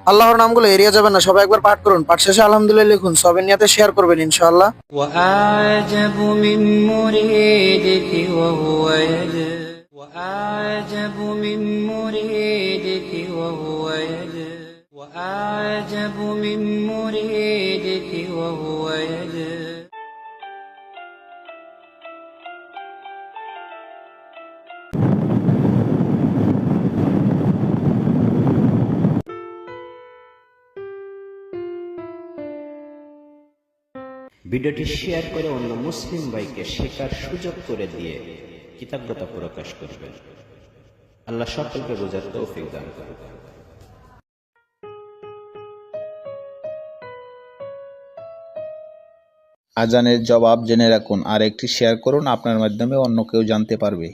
আল্লাহর নামগুলো এড়িয়ে যাবেন না, সবাই একবার পাঠ করুন, পাঠ শেষে আলহামদুলিল্লাহ লিখুন, সবের নিয়তে শেয়ার করবেন ইনশাআল্লাহ। وأعجب من مريدك وهو يجد وأعجب من مريدك وهو يجد وأعجب من مريدك وهو يجد ভিডিওটি শেয়ার করে অন্য মুসলিম ভাইকে শেখার সুযোগ করে দিয়ে কৃতজ্ঞতা প্রকাশ করবেন। আল্লাহ সকলকে বোঝার তৌফিক দান করুন। আজানের জবাব জেনে রাখুন আর একটি শেয়ার করুন, আপনার মাধ্যমে অন্য কেউ জানতে পারবে।